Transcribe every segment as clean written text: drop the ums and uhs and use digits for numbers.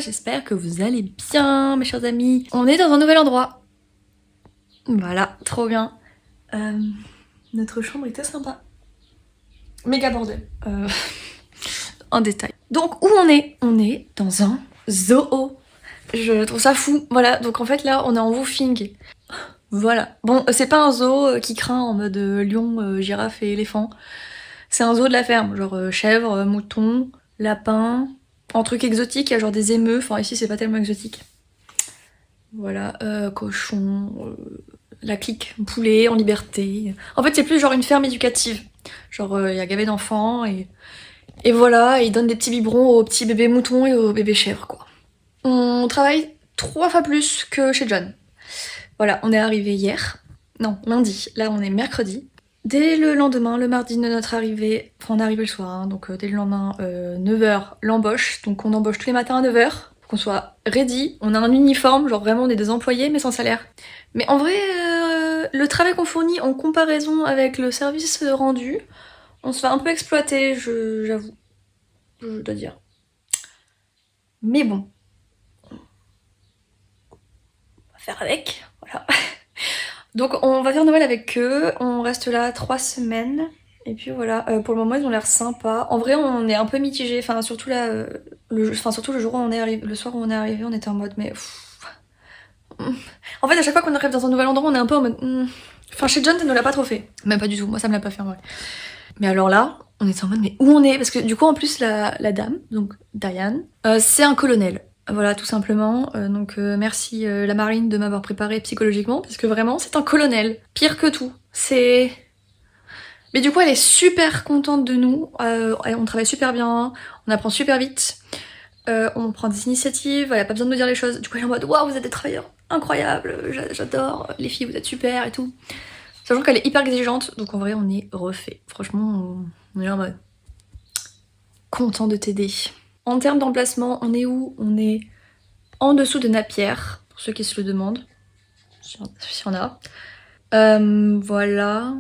j'espère que vous allez bien mes chers amis. On est dans un nouvel endroit. Voilà, trop bien. Notre chambre était sympa. Méga bordel. En détail. Donc où on est? On est dans un zoo. Je trouve ça fou. Voilà, donc en fait là on est en woofing. Voilà. Bon, c'est pas un zoo qui craint en mode lion, girafe et éléphant. C'est un zoo de la ferme, genre chèvre, mouton, lapin. En truc exotique, il y a genre des émeus. Enfin ici c'est pas tellement exotique. Voilà, cochon, la clique, poulet en liberté. En fait c'est plus genre une ferme éducative. Genre il y a gavé d'enfants et voilà, ils donnent des petits biberons aux petits bébés moutons et aux bébés chèvres quoi. On travaille 3 fois plus que chez John. Voilà, on est arrivé hier. Non, lundi. Là, on est mercredi. Dès le lendemain, le mardi de notre arrivée, enfin on est arrivé le soir, hein, donc dès le lendemain, 9h, l'embauche. Donc on embauche tous les matins à 9h, pour qu'on soit ready. On a un uniforme, genre vraiment on est des employés mais sans salaire. Mais en vrai, le travail qu'on fournit en comparaison avec le service rendu, on se fait un peu exploiter, j'avoue. Je dois dire. Mais bon. On va faire avec, voilà. Donc on va faire Noël avec eux, on reste là 3 semaines. Et puis voilà, pour le moment ils ont l'air sympas. En vrai on est un peu mitigé, enfin surtout là, surtout le jour où on est arrivé, le soir où on est arrivé, on était en mode mais... En fait à chaque fois qu'on arrive dans un nouvel endroit on est un peu en mode... Enfin chez John ça ne l'a pas trop fait. Même pas du tout, moi ça me l'a pas fait en vrai. Mais alors là, on était en mode mais où on est? Parce que du coup en plus la dame, donc Diane, c'est un colonel. Voilà, tout simplement. Donc merci la marine de m'avoir préparé psychologiquement, parce que vraiment, c'est un colonel. Pire que tout. C'est... Mais du coup, elle est super contente de nous. On travaille super bien, on apprend super vite, on prend des initiatives, elle a pas besoin de nous dire les choses. Du coup, elle est en mode waouh, vous êtes des travailleurs incroyables, j'adore, les filles, vous êtes super et tout. Sachant qu'elle est hyper exigeante, donc en vrai, on est refait. Franchement, on est en mode content de t'aider. En termes d'emplacement, on est où? On est en dessous de Napier, pour ceux qui se le demandent, s'il y en a. Voilà.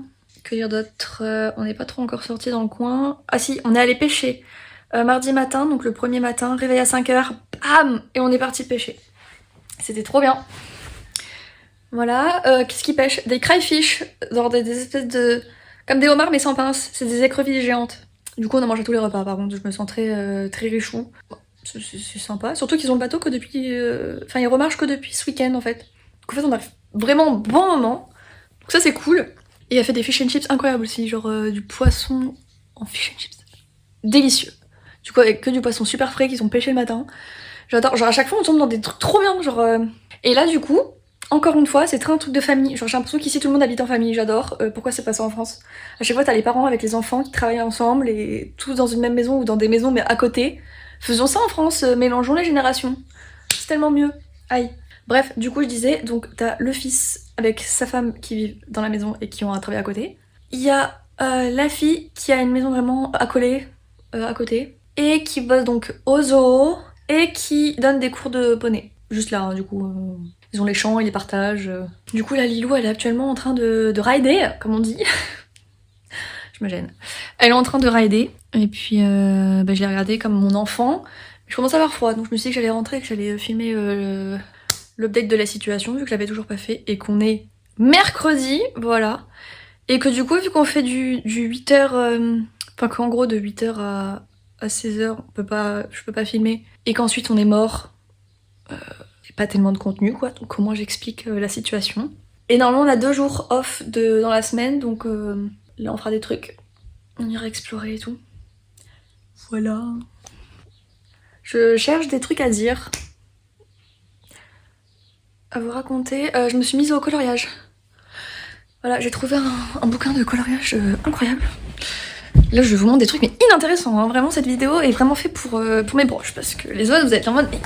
Que dire d'autre? On n'est pas trop encore sorti dans le coin. Ah si, on est allé pêcher. Mardi matin, donc le premier matin, réveil à 5h, bam! Et on est parti pêcher. C'était trop bien. Voilà. Qu'est-ce qu'ils pêchent? Des crayfish, genre des espèces de... comme des homards mais sans pince. C'est des écrevisses géantes. Du coup on a mangé tous les repas par contre, je me sens très richou. C'est sympa, surtout qu'ils ont le bateau que depuis... Enfin ils remarchent que depuis ce week-end en fait. Donc en fait on a vraiment bon moment. Donc ça c'est cool. Et il a fait des fish and chips incroyables aussi, genre du poisson en fish and chips. Délicieux. Du coup avec que du poisson super frais qu'ils ont pêché le matin. J'adore, genre à chaque fois on tombe dans des trucs trop bien, genre... Et là du coup, encore une fois, c'est très un truc de famille. Genre j'ai l'impression qu'ici tout le monde habite en famille, j'adore. Pourquoi c'est pas ça en France? À chaque fois t'as les parents avec les enfants qui travaillent ensemble et tous dans une même maison ou dans des maisons mais à côté. Faisons ça en France, mélangeons les générations. C'est tellement mieux. Aïe. Bref, du coup je disais, donc t'as le fils avec sa femme qui vivent dans la maison et qui ont un travail à côté. Il y a la fille qui a une maison vraiment accolée, à côté. Et qui bosse donc au zoo et qui donne des cours de poney. Juste là, hein, du coup. Ils ont les champs, ils les partagent. Du coup, la Lilou, elle est actuellement en train de rider, comme on dit. Je me gêne. Elle est en train de rider. Et puis, je l'ai regardée comme mon enfant. Je commence à avoir froid, donc je me suis dit que j'allais rentrer et que j'allais filmer l'update de la situation, vu que je l'avais toujours pas fait. Et qu'on est mercredi, voilà. Et que du coup, vu qu'on fait du 8h... Enfin, qu'en gros, de 8h à 16h, je peux pas filmer. Et qu'ensuite, on est mort. Pas tellement de contenu quoi, donc comment j'explique la situation. Et normalement on a 2 jours off dans la semaine, donc là on fera des trucs. On ira explorer et tout. Voilà. Je cherche des trucs à dire. À vous raconter. Je me suis mise au coloriage. Voilà, j'ai trouvé un bouquin de coloriage incroyable. Là je vais vous montrer des trucs mais inintéressants, hein. Vraiment cette vidéo est vraiment faite pour mes broches, parce que les autres vous êtes en mode mais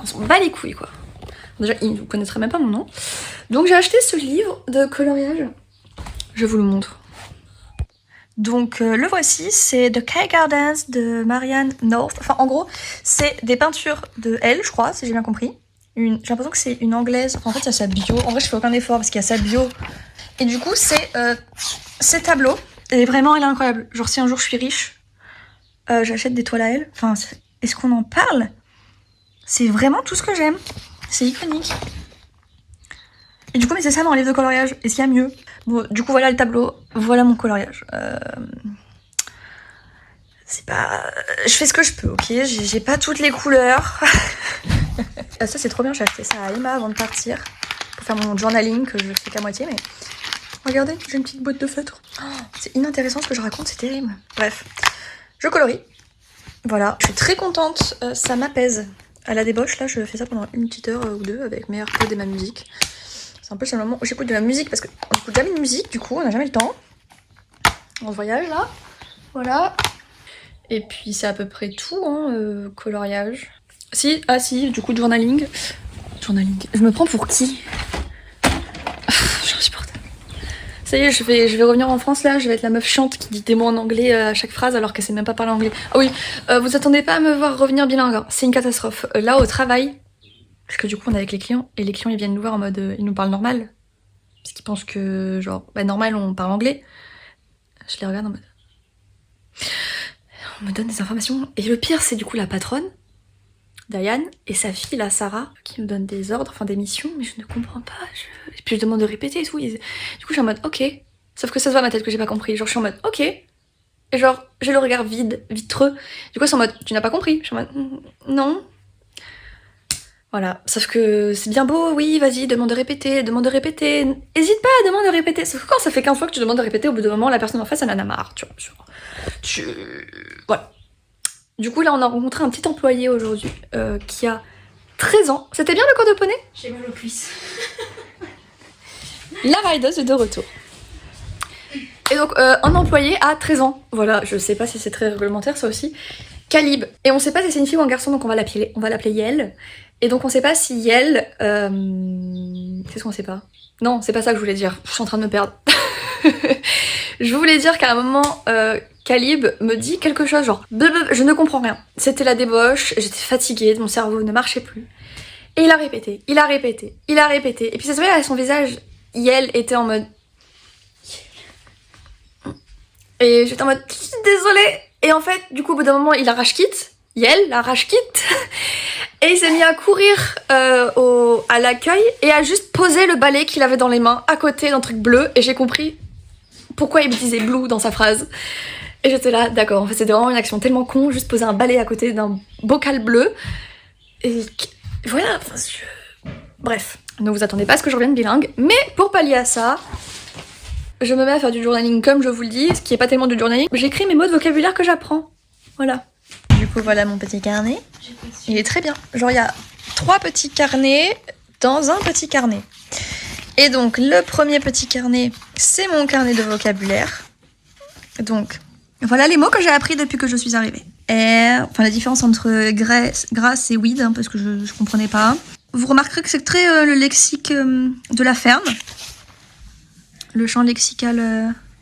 on s'en bat les couilles quoi. Déjà, vous connaîtrez même pas mon nom. Donc j'ai acheté ce livre de coloriage. Je vous le montre. Donc le voici, c'est The Kay Gardens de Marianne North. Enfin en gros, c'est des peintures de elle, je crois, si j'ai bien compris. J'ai l'impression que c'est une anglaise. En fait, il y a sa bio. En vrai, je fais aucun effort parce qu'il y a sa bio. Et du coup, c'est ces tableaux. Et vraiment, elle est incroyable. Genre si un jour je suis riche, j'achète des toiles à elle. Enfin, est-ce qu'on en parle? C'est vraiment tout ce que j'aime. C'est iconique. Et du coup, mais c'est ça mon livre de coloriage. Est-ce qu'il y a mieux? Bon, du coup, voilà le tableau. Voilà mon coloriage. C'est pas... Je fais ce que je peux, ok? J'ai pas toutes les couleurs. Ça, c'est trop bien. J'ai acheté ça à Emma avant de partir. Pour faire mon journaling, que je fais qu'à moitié, mais... Regardez, j'ai une petite boîte de feutre. Oh, c'est inintéressant ce que je raconte, c'est terrible. Bref, je colorie. Voilà, je suis très contente. Ça m'apaise. À la débauche, là, je fais ça pendant une petite heure ou deux avec mes AirPods et ma musique. C'est un peu le moment où j'écoute de la musique parce qu'on n'écoute jamais de musique, du coup, on n'a jamais le temps. On se voyage là. Voilà. Et puis c'est à peu près tout, hein, coloriage. Si, du coup, journaling. Journaling. Je me prends pour qui? Je suis insupportable. Ça y est, je vais revenir en France là, je vais être la meuf chiante qui dit des mots en anglais à chaque phrase alors qu'elle sait même pas parler anglais. Ah oui, vous attendez pas à me voir revenir bilingue, hein. C'est une catastrophe. Là au travail, parce que du coup on est avec les clients, et les clients ils viennent nous voir en mode ils nous parlent normal. Parce qu'ils pensent que genre, bah normal on parle anglais. Je les regarde en mode... On me donne des informations. Et le pire c'est du coup la patronne, Diane, et sa fille là, Sarah, qui me donne des ordres, enfin des missions, mais je ne comprends pas. Et puis je demande de répéter et tout. Du coup je suis en mode ok. Sauf que ça se voit à ma tête que j'ai pas compris. Genre je suis en mode ok. Et genre j'ai le regard vide, vitreux. Du coup c'est en mode tu n'as pas compris. Je suis en mode non. Voilà. Sauf que c'est bien beau, oui, vas-y, demande de répéter, demande de répéter. Hésite pas à demander de répéter. Sauf que quand ça fait 15 fois que tu demandes de répéter, au bout d'un moment, la personne en face, elle en a marre, tu vois. Voilà. Du coup, là, on a rencontré un petit employé aujourd'hui qui a 13 ans. C'était bien le cours de poney? J'ai mal aux cuisses. La rideuse est de retour. Et donc, un employé à 13 ans. Voilà, je sais pas si c'est très réglementaire, ça aussi. Calib. Et on sait pas si c'est une fille ou un garçon, donc on va l'appeler Yel. Et donc, on sait pas si Yel... Qu'est-ce qu'on sait pas? Non, c'est pas ça que je voulais dire. Je suis en train de me perdre. Je voulais dire qu'à un moment... Calib me dit quelque chose genre je ne comprends rien. C'était la débauche, j'étais fatiguée, mon cerveau ne marchait plus. Et il a répété. Et puis ça se voyait à son visage, Yel était en mode... Et j'étais en mode désolée. Et en fait, du coup, au bout d'un moment, il arrache quitte. Yel arrache quitte. Et il s'est mis à courir à l'accueil et à juste poser le balai qu'il avait dans les mains à côté d'un truc bleu. Et j'ai compris pourquoi il me disait blue dans sa phrase. Et j'étais là, d'accord, en fait c'était vraiment une action tellement con, juste poser un balai à côté d'un bocal bleu. Et voilà, enfin, bref, ne vous attendez pas à ce que je revienne bilingue. Mais pour pallier à ça, je me mets à faire du journaling comme je vous le dis, ce qui est pas tellement du journaling. J'écris mes mots de vocabulaire que j'apprends. Voilà. Du coup, voilà mon petit carnet. Il est très bien. Genre, il y a 3 petits carnets dans un petit carnet. Et donc, le premier petit carnet, c'est mon carnet de vocabulaire. Donc... Voilà les mots que j'ai appris depuis que je suis arrivée. Enfin la différence entre grasse et weed, hein, parce que je comprenais pas. Vous remarquerez que c'est très le lexique de la ferme. Le champ lexical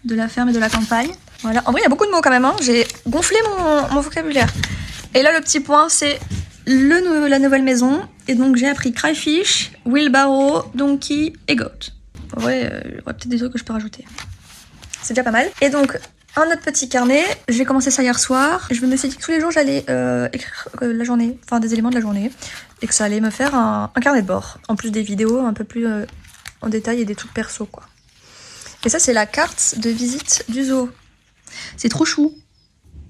de la ferme et de la campagne. Voilà. En vrai, il y a beaucoup de mots quand même. Hein. J'ai gonflé mon vocabulaire. Et là, le petit point, c'est la nouvelle maison. Et donc, j'ai appris crayfish, wheelbarrow, donkey et goat. En vrai, il y aurait peut-être des trucs que je peux rajouter. C'est déjà pas mal. Et donc... Un autre petit carnet, j'ai commencé ça hier soir. Je me suis dit que tous les jours j'allais écrire la journée, enfin des éléments de la journée, et que ça allait me faire un carnet de bord. En plus des vidéos un peu plus en détail et des trucs perso quoi. Et ça c'est la carte de visite du zoo. C'est trop chou.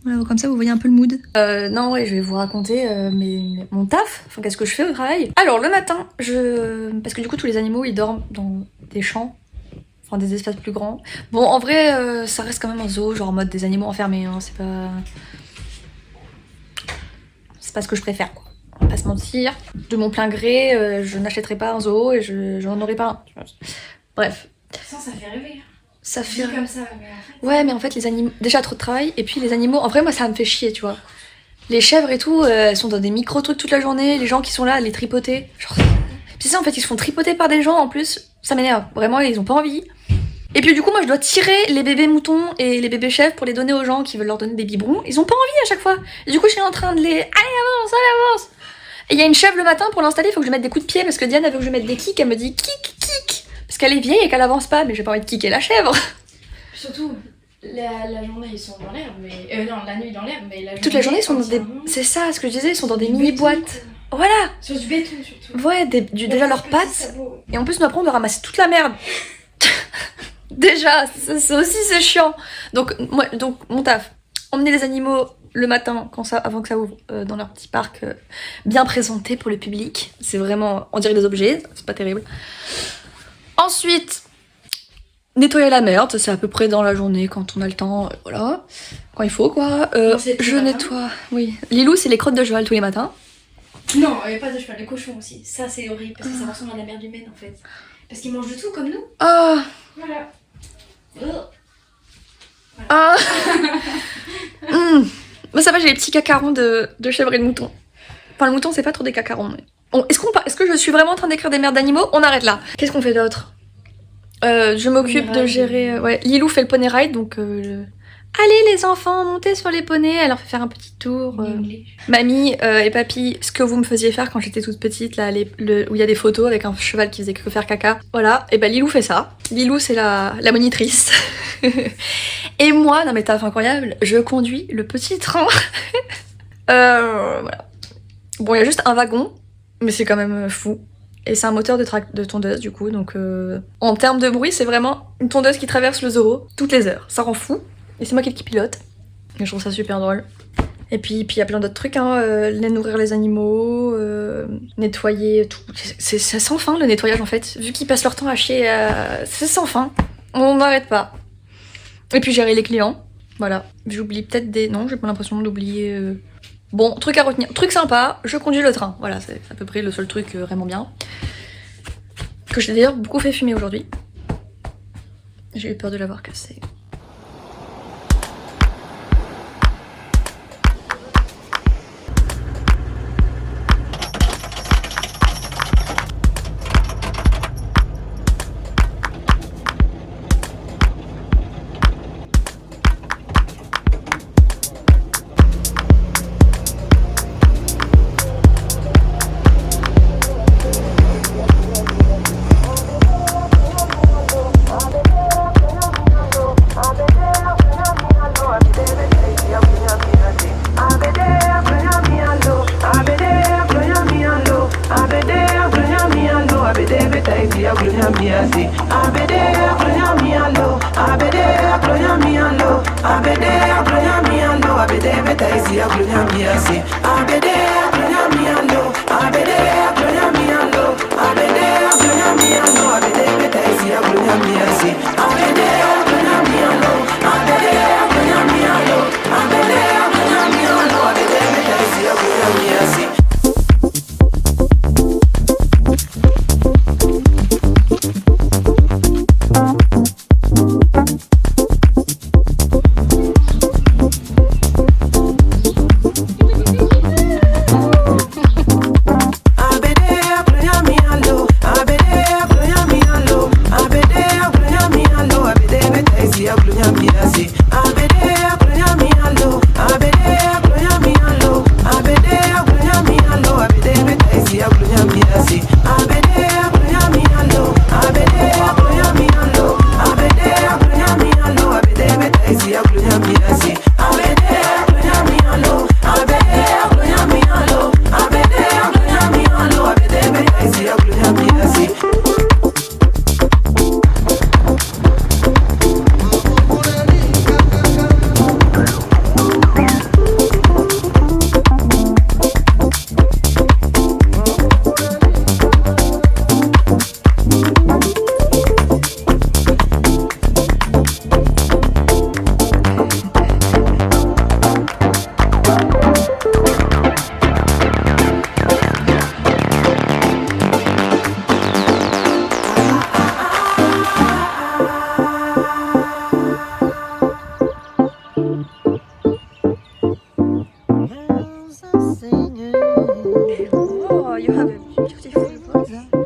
Voilà, comme ça vous voyez un peu le mood. Non ouais, je vais vous raconter mon taf, enfin qu'est-ce que je fais au travail. Alors le matin, parce que du coup tous les animaux ils dorment dans des champs. Enfin, des espaces plus grands. Bon, en vrai, ça reste quand même un zoo, genre en mode des animaux enfermés, hein, c'est pas... C'est pas ce que je préfère, quoi. On va pas se mentir. De mon plein gré, je n'achèterai pas un zoo et j'en aurai pas un. Bref. Ça fait rêver. Ça fait... comme ça, mais en fait... Ouais, mais en fait, les animaux... Déjà, trop de travail, et puis les animaux... En vrai, moi, ça me fait chier, tu vois. Les chèvres et tout, elles sont dans des micro-trucs toute la journée, les gens qui sont là, les tripoter. Genre... Puis ça, en fait, ils se font tripoter par des gens, en plus. Ça m'énerve. Vraiment, ils ont pas envie. Et puis du coup, moi je dois tirer les bébés moutons et les bébés chèvres pour les donner aux gens qui veulent leur donner des biberons. Ils ont pas envie à chaque fois. Et du coup, je suis en train de les... Allez, avance. Et il y a une chèvre le matin, pour l'installer, il faut que je mette des coups de pied parce que Diane, elle veut que je mette des kicks. Elle me dit kick. Parce qu'elle est vieille et qu'elle avance pas, mais j'ai pas envie de kicker la chèvre. Surtout, la journée ils sont dans l'herbe, mais... non, la nuit dans l'herbe, mais la journée... Toute la journée, ils sont dans des... C'est ça, ce que je disais, ils sont dans des mini-boîtes. Voilà. Sur du béton surtout. Ouais, déjà leurs pattes. Et en plus, nous après, on doit ramasser toute la merde. Déjà, c'est aussi c'est chiant. Donc mon taf, emmener les animaux le matin avant que ça ouvre dans leur petit parc bien présenté pour le public. C'est vraiment, on dirait des objets, c'est pas terrible. Ensuite, nettoyer la merde, c'est à peu près dans la journée quand on a le temps, voilà, quand il faut quoi. Je nettoie, oui. Lilou, c'est les crottes de cheval tous les matins. Non, il n'y a pas de cheval, les cochons aussi. Ça c'est horrible parce que ça ressemble à la merde humaine en fait. Parce qu'ils mangent de tout comme nous. Ah. Voilà. Ah. Moi ça va, j'ai les petits cacarons de chèvre et de mouton. Enfin le mouton c'est pas trop des cacarons. Mais... Est-ce que je suis vraiment en train d'écrire des merdes d'animaux? On arrête là. Qu'est-ce qu'on fait d'autre? Je m'occupe de gérer... Ouais, Lilou fait le poney ride donc... Allez les enfants, montez sur les poneys, elle leur fait faire un petit tour. Mamie et papy, ce que vous me faisiez faire quand j'étais toute petite, là, où il y a des photos avec un cheval qui faisait que faire caca. Voilà, et Lilou fait ça. Lilou c'est la monitrice. Et moi, non mais taf incroyable, je conduis le petit train. Voilà. Bon, il y a juste un wagon, mais c'est quand même fou. Et c'est un moteur de tondeuse du coup, donc en termes de bruit, c'est vraiment une tondeuse qui traverse le Zorro toutes les heures. Ça rend fou. Et c'est moi qui pilote. Et je trouve ça super drôle. Et puis il y a plein d'autres trucs, hein. Nourrir les animaux, nettoyer tout. C'est sans fin le nettoyage en fait. Vu qu'ils passent leur temps à chier, c'est sans fin. On n'arrête pas. Et puis gérer les clients. Voilà. J'oublie peut-être des... Non, j'ai pas l'impression d'oublier... Bon, truc à retenir. Truc sympa, je conduis le train. Voilà, c'est à peu près le seul truc vraiment bien. Que j'ai d'ailleurs beaucoup fait fumer aujourd'hui. J'ai eu peur de l'avoir cassé. Oh, you have a beautiful voice.